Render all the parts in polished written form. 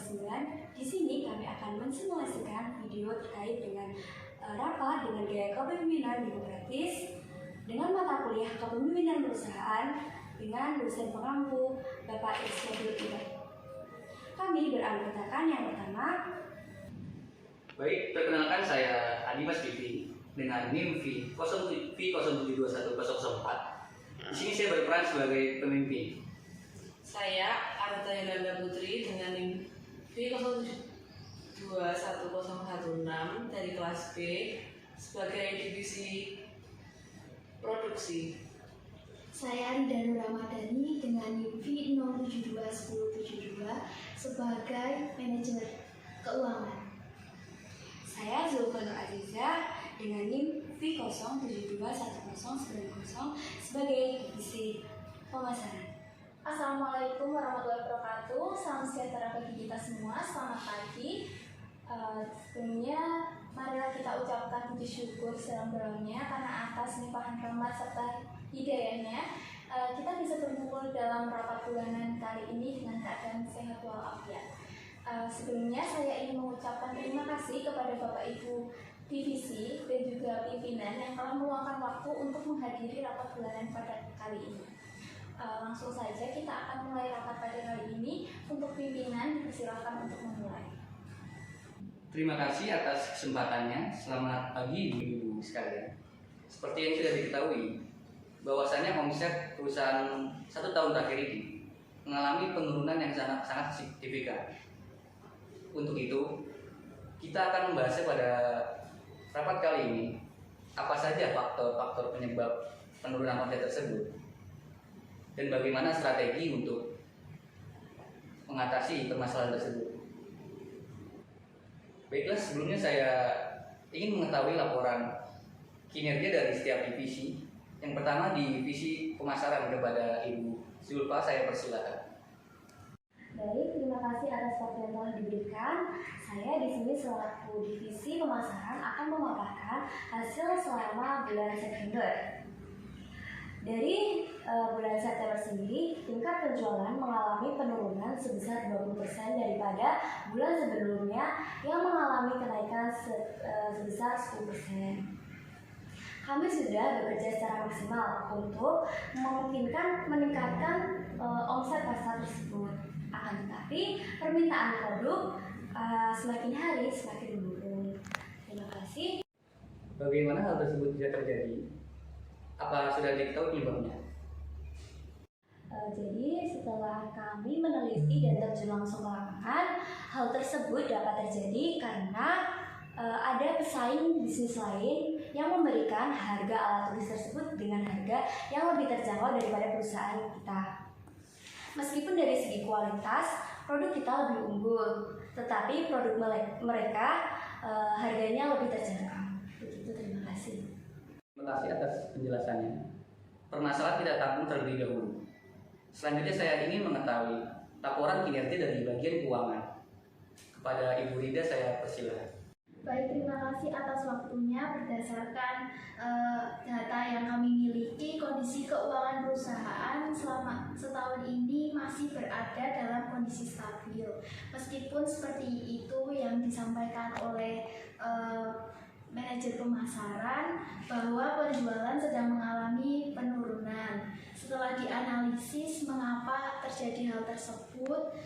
29. Di sini kami akan mensimulasikan video terkait dengan rapat dengan gaya kepemimpinan demokratis dengan mata kuliah kepemimpinan perusahaan dengan dosen pengampu Bapak Ismail Ibrahim. Kami beranggotakan yang pertama. Baik, perkenalkan saya Adimas Bibi dengan NIM V072104. Di sini saya berperan sebagai pemimpin. Saya Arta Yolanda Putri dengan NIM V072116 dari kelas B sebagai divisi produksi. Saya Rida Nur Ramadhani dengan NIM V072172 sebagai manajer keuangan. Saya Zulfa Nur Aziza dengan NIM V07219090 sebagai divisi pemasaran. Assalamualaikum warahmatullahi wabarakatuh. Salam sejahtera bagi kita semua. Selamat pagi. Sebelumnya marilah kita ucapkan puji syukur sedalam-dalamnya karena atas limpahan rahmat serta hidayahnya kita bisa berkumpul dalam rapat bulanan kali ini dengan keadaan sehat walafiat. Sebelumnya saya ingin mengucapkan terima kasih kepada Bapak Ibu divisi dan juga pimpinan yang telah meluangkan waktu untuk menghadiri rapat bulanan pada kali ini. Langsung saja kita akan mulai rapat pada kali ini. Untuk pimpinan dipersilakan untuk memulai. Terima kasih atas kesempatannya. Selamat pagi ibu-ibu sekalian. Seperti yang sudah diketahui, bahwasannya omset perusahaan 1 tahun terakhir ini mengalami penurunan yang sangat signifikan. Untuk itu, kita akan membahasnya pada rapat kali ini apa saja faktor-faktor penyebab penurunan omset tersebut dan bagaimana strategi untuk mengatasi permasalahan tersebut. Baiklah, sebelumnya saya ingin mengetahui laporan kinerja dari setiap divisi. Yang pertama di divisi pemasaran kepada Ibu Zulfa, saya persilakan. Baik, terima kasih atas waktu yang telah diberikan. Saya di sini selaku divisi pemasaran akan memaparkan hasil selama bulan September. Dari bulan September sendiri, tingkat penjualan mengalami penurunan sebesar 20% daripada bulan sebelumnya yang mengalami kenaikan sebesar 10%. Kami sudah bekerja secara maksimal untuk memungkinkan meningkatkan omset pasar tersebut. Akan tetapi, permintaan produk semakin hari semakin menurun. Terima kasih. Bagaimana hal tersebut bisa terjadi? Apa sudah diketahui penyebabnya? Jadi setelah kami meneliti dan terjun langsung ke lapangan, hal tersebut dapat terjadi karena ada pesaing bisnis lain yang memberikan harga alat tulis tersebut dengan harga yang lebih terjangkau daripada perusahaan kita. Meskipun dari segi kualitas produk kita lebih unggul, tetapi produk mereka harganya lebih terjangkau. Begitu, terima kasih. Terima kasih atas penjelasannya. Permasalahan tidak tanggung terlebih dahulu. Selanjutnya saya ingin mengetahui laporan kinerja dari bagian keuangan. Kepada Ibu Rida saya persilakan. Baik, terima kasih atas waktunya. Berdasarkan data yang kami miliki, kondisi keuangan perusahaan selama setahun ini masih berada dalam kondisi stabil. Meskipun seperti itu yang disampaikan oleh manajer pemasaran bahwa penjualan sedang mengalami penurunan. Setelah dianalisis mengapa terjadi hal tersebut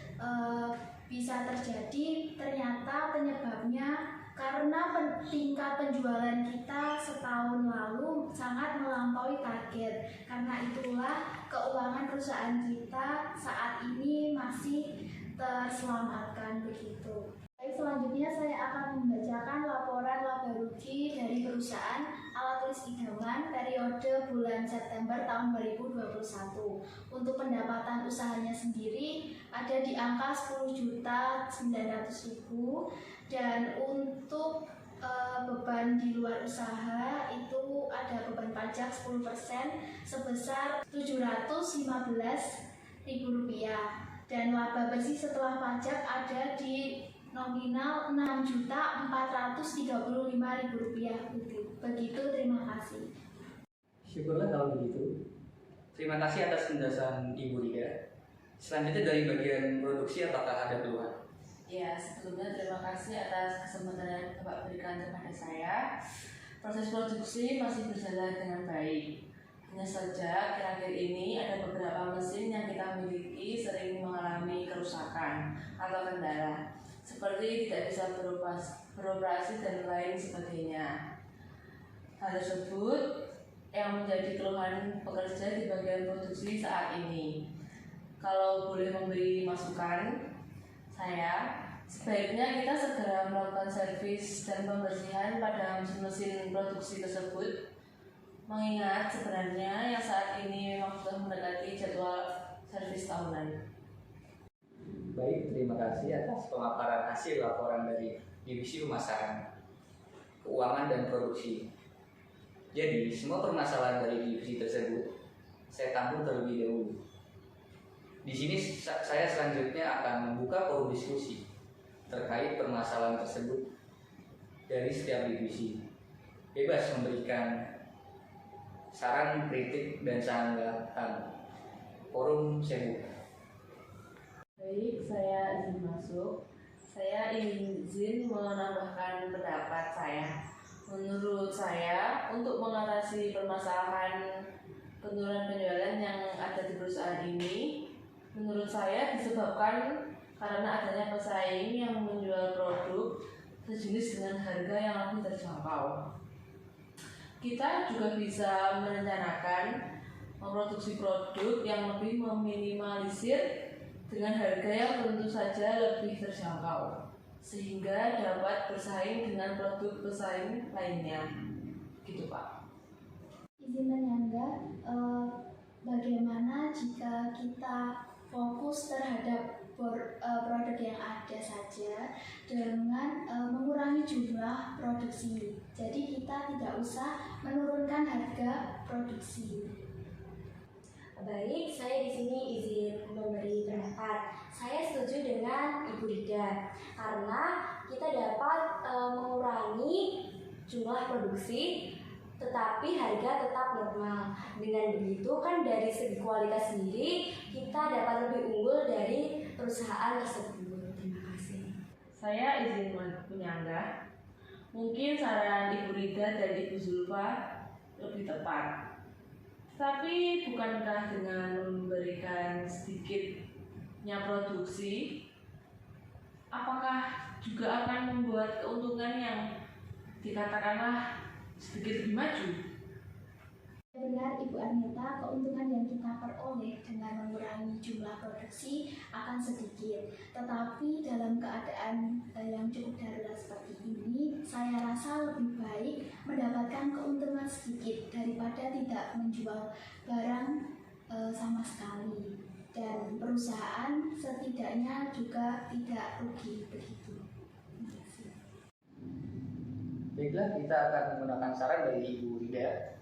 bisa terjadi, ternyata penyebabnya karena tingkat penjualan kita setahun lalu sangat melampaui target. Karena itulah keuangan perusahaan kita saat ini masih terselamatkan begitu. Baik, selanjutnya saya akan membacakan laporan laba rugi dari perusahaan Alat Tulis Idaman periode bulan September tahun 2021. Untuk pendapatan usahanya sendiri ada di angka 10.900.000 dan untuk beban di luar usaha itu ada beban pajak 10% sebesar Rp715.000 dan laba bersih setelah pajak ada di nominal Rp6.435.000. Begitu, terima kasih. Syukurlah kalau begitu. Terima kasih atas penjelasan Ibu Rida. Selanjutnya dari bagian produksi, apakah ada keluhan? Ya, sebelumnya terima kasih atas kesempatan yang Bapak berikan kepada saya. Proses produksi masih berjalan dengan baik. Hanya saja akhir-akhir ini ada beberapa mesin yang kita miliki sering mengalami kerusakan atau kendala, seperti tidak bisa beroperasi dan lain sebagainya. Hal tersebut yang menjadi keluhan pekerja di bagian produksi saat ini. Kalau boleh memberi masukan, sebaiknya kita segera melakukan servis dan pembersihan pada mesin-mesin produksi tersebut, mengingat sebenarnya yang saat ini memang sudah mendekati jadwal servis tahunan. Baik, terima kasih atas pemaparan hasil laporan dari Divisi Pemasaran, Keuangan dan Produksi. Jadi, semua permasalahan dari divisi tersebut saya tampung terlebih dahulu. Di sini saya selanjutnya akan membuka forum diskusi terkait permasalahan tersebut dari setiap divisi. Bebas memberikan saran, kritik, dan sanggahan. Forum saya buka. Baik, saya izin masuk. Saya izin menambahkan pendapat saya. Menurut saya, untuk mengatasi permasalahan penurunan penjualan yang ada di perusahaan ini, menurut saya disebabkan karena adanya pesaing yang menjual produk sejenis dengan harga yang lebih terjangkau. Kita juga bisa merencanakan memproduksi produk yang lebih meminimalisir dengan harga yang tentu saja lebih terjangkau, sehingga dapat bersaing dengan produk pesaing lainnya. Gitu, Pak. Izin menyangga, bagaimana jika kita fokus terhadap produk yang ada saja dengan mengurangi jumlah produksi. Jadi kita tidak usah menurunkan harga produksi. Baik, saya di sini izin memberi pendapat. Saya setuju dengan Ibu Rida karena kita dapat mengurangi jumlah produksi, tetapi harga tetap normal. Dengan begitu kan dari segi kualitas sendiri kita dapat lebih unggul dari perusahaan tersebut. Terima kasih. Saya izin menyanggah. Mungkin saran Ibu Rida dan Ibu Zulfa lebih tepat. Tapi bukankah dengan memberikan sedikitnya produksi, apakah juga akan membuat keuntungan yang dikatakanlah sedikit lebih maju? Benar Ibu Arnita, keuntungan yang kita peroleh dengan mengurangi jumlah produksi akan sedikit. Tetapi dalam keadaan yang cukup darurat seperti ini, saya rasa lebih baik mendapatkan keuntungan sedikit daripada tidak menjual barang sama sekali. Dan perusahaan setidaknya juga tidak rugi begitu. Terima kasih. Baiklah, kita akan menggunakan saran dari Ibu Rida.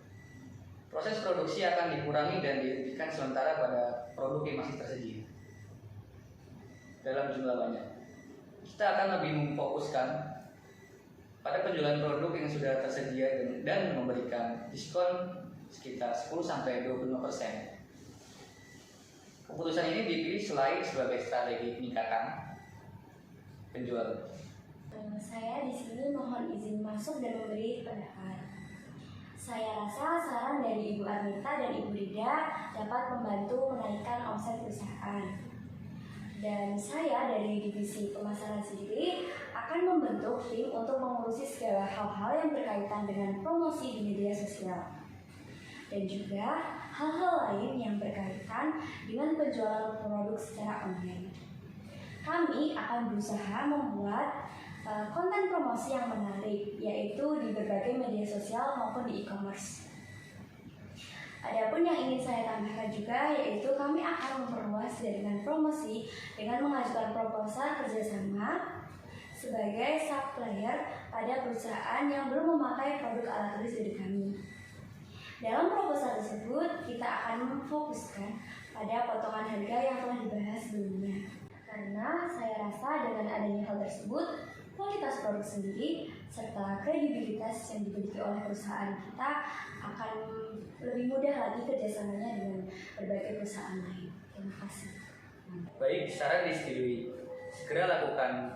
Proses produksi akan dikurangi dan dihentikan sementara pada produk yang masih tersedia dalam jumlah banyak. Kita akan lebih memfokuskan pada penjualan produk yang sudah tersedia dan memberikan diskon sekitar 10-25%. Keputusan ini dipilih selain sebagai strategi peningkatan penjualan. Saya di sini mohon izin masuk dan memberi pendapat. Saya rasa saran dari Ibu Arnita dan Ibu Rida dapat membantu menaikkan omset perusahaan. Dan saya dari divisi pemasaran sendiri akan membentuk tim untuk mengurusi segala hal-hal yang berkaitan dengan promosi di media sosial. Dan juga hal-hal lain yang berkaitan dengan penjualan produk secara online. Kami akan berusaha membuat konten promosi yang menarik, yaitu di berbagai media sosial maupun di e-commerce. Adapun yang ingin saya tambahkan juga, yaitu kami akan memperluas jaringan promosi dengan mengajukan proposal kerjasama sebagai supplier pada perusahaan yang belum memakai produk alat tulis dari kami. Dalam proposal tersebut, kita akan memfokuskan pada potongan harga yang telah dibahas sebelumnya. Karena saya rasa dengan adanya hal tersebut, kualitas produk sendiri serta kredibilitas yang dimiliki oleh perusahaan kita akan lebih mudah lagi kerjasamanya dengan berbagai perusahaan lain. Terima kasih. Baik, saran disetujui. segera lakukan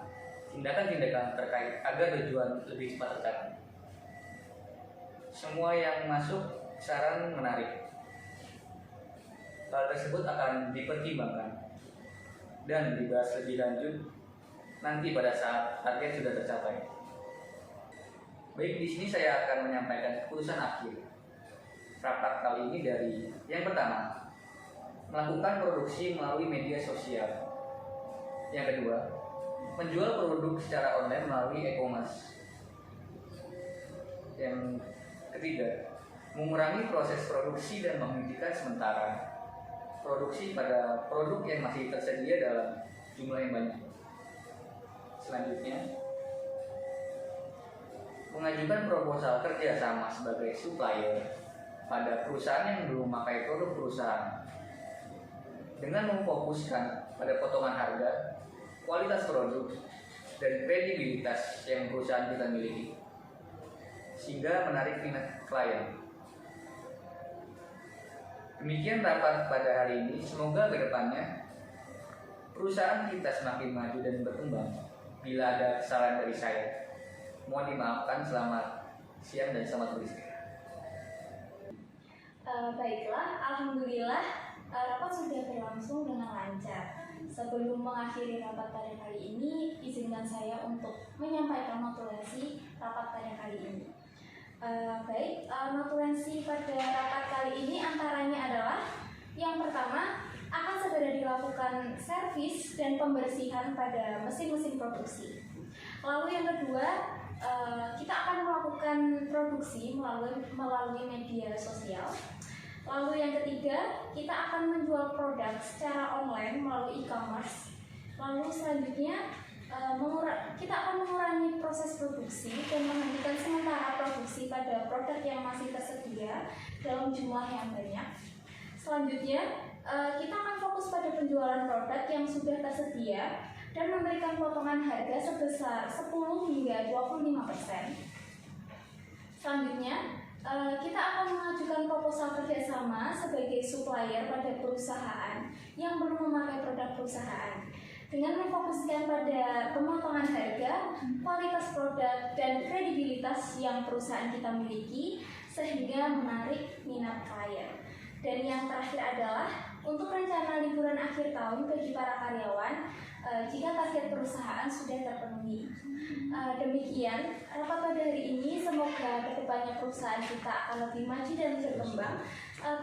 tindakan-tindakan terkait agar tujuan lebih cepat tercapai. Semua yang masuk saran menarik. Hal tersebut akan dipertimbangkan dan dibahas lebih lanjut nanti pada saat target sudah tercapai. Baik, di sini saya akan menyampaikan keputusan akhir rapat kali ini dari yang pertama, melakukan produksi melalui media sosial. Yang kedua, menjual produk secara online melalui e-commerce. Yang ketiga, mengurangi proses produksi dan menghentikan sementara produksi pada produk yang masih tersedia dalam jumlah yang banyak. Selanjutnya, mengajukan proposal kerjasama sebagai supplier pada perusahaan yang belum memakai produk perusahaan dengan memfokuskan pada potongan harga, kualitas produk, dan kredibilitas yang perusahaan kita miliki, sehingga menarik minat klien. Demikian rapat pada hari ini. Semoga kedepannya perusahaan kita semakin maju dan berkembang. Bila ada kesalahan dari saya, mohon dimaafkan. Selamat siang dan selamat beristirahat. Baiklah, alhamdulillah rapat sudah berlangsung dengan lancar. Sebelum mengakhiri rapat pada kali ini, izinkan saya untuk menyampaikan notulensi rapat pada kali ini. Notulensi pada rapat kali ini antaranya adalah yang pertama, akan segera dilakukan servis dan pembersihan pada mesin-mesin produksi. Lalu yang kedua, kita akan melakukan produksi melalui media sosial. Lalu yang ketiga, kita akan menjual produk secara online melalui e-commerce. Lalu selanjutnya, kita akan mengurangi proses produksi dan menghentikan sementara produksi pada produk yang masih tersedia dalam jumlah yang banyak. Selanjutnya, kita akan fokus pada penjualan produk yang sudah tersedia dan memberikan potongan harga sebesar 10 hingga 25%. Selanjutnya, kita akan mengajukan proposal kerjasama sebagai supplier pada perusahaan yang belum memakai produk perusahaan dengan memfokuskan pada pemotongan harga, kualitas produk, dan kredibilitas yang perusahaan kita miliki sehingga menarik minat klien. Dan yang terakhir adalah untuk rencana liburan akhir tahun bagi para karyawan jika target perusahaan sudah terpenuhi. Demikian rapat pada hari ini. Semoga kedepannya perusahaan kita akan lebih maju dan berkembang.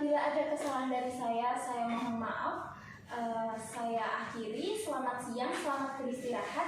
Bila ada kesalahan dari saya mohon maaf. Saya akhiri. Selamat siang, selamat beristirahat.